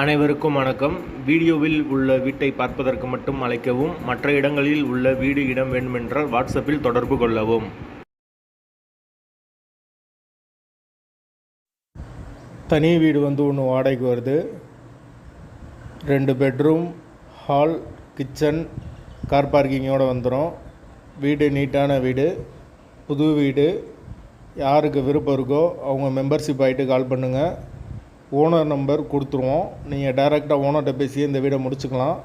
அனைவருக்கும் வணக்கம். வீடியோவில் உள்ள வீட்டை பார்ப்பதற்கு மட்டும் அழைக்கவும். மற்ற இடங்களில் உள்ள வீடு இடம் வேண்டுமென்றால் வாட்ஸ்அப்பில் தொடர்பு கொள்ளவும். தனி வீடு ஒன்று வாடகைக்கு வருது. 2 பெட்ரூம், ஹால், கிச்சன், கார் பார்க்கிங்கோடு வந்துடும். வீடு நீட்டான வீடு, புது வீடு. யாருக்கு விருப்பம் இருக்கோ அவங்க மெம்பர்ஷிப் ஆகிட்டு கால் பண்ணுங்கள். ஓனர் நம்பர் கொடுத்துருவோம். நீங்கள் டைரெக்டாக ஓனர்கிட்ட பேசி இந்த வீடை முடிச்சுக்கலாம்.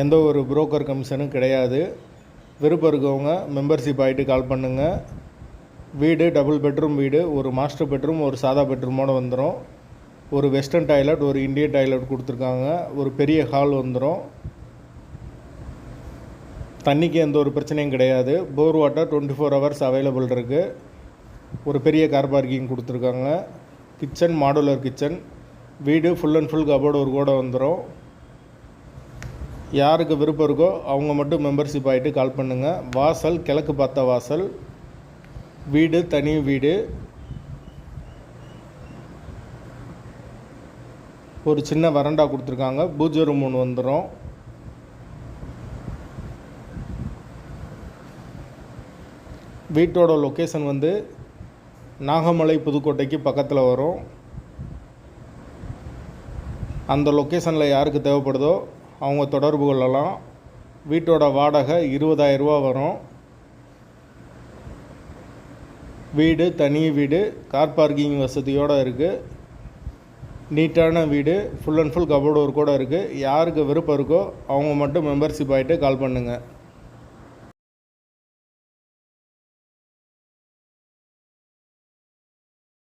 எந்த ஒரு புரோக்கர் கமிஷனும் கிடையாது. விருப்பம் இருக்கவங்க மெம்பர்ஷிப் ஆகிட்டு கால் பண்ணுங்கள். வீடு டபுள் பெட்ரூம் வீடு, ஒரு மாஸ்டர் பெட்ரூம், ஒரு சாதா பெட்ரூமோடு வந்துடும். ஒரு வெஸ்டர்ன் டாய்லெட், ஒரு இந்தியன் டாய்லெட் கொடுத்துருக்காங்க. ஒரு பெரிய ஹால் வந்துடும். தண்ணிக்கு எந்த ஒரு பிரச்சனையும் கிடையாது. போர் வாட்டர் 24 ஹவர்ஸ் அவைலபிள் இருக்குது. ஒரு பெரிய கார் பார்க்கிங் கொடுத்துருக்காங்க. Kitchen modular kitchen. வீடு ஃபுல் அண்ட் ஃபுல் கபோர்டு ஒரு கூட வந்துடும். யாருக்கு விருப்பம் இருக்கோ அவங்க மட்டும் மெம்பர்ஷிப் ஆகிட்டு கால் பண்ணுங்கள். வாசல் கிழக்கு பார்த்த வாசல். வீடு தனி வீடு. ஒரு சின்ன வரண்டா கொடுத்துருக்காங்க. பூஜை ரூம் ஒன்று வந்துடும். வீட்டோட லொக்கேஷன் நாகமலை புதுக்கோட்டைக்கு பக்கத்தில் வரும். அந்த லொக்கேஷனில் யாருக்கு தேவைப்படுதோ அவங்க தொடர்பு கொள்ளலாம். வீட்டோட வாடகை 20,000 ரூபா வரும். வீடு தனி வீடு, கார் பார்க்கிங் வசதியோடு இருக்குது. நீட்டான வீடு, ஃபுல் அண்ட் ஃபுல் கபோர்டு ஒரு கூட இருக்குது. யாருக்கு விருப்பம் இருக்கோ அவங்க மட்டும் மெம்பர்ஷிப் ஆகிட்டு கால் பண்ணுங்கள்.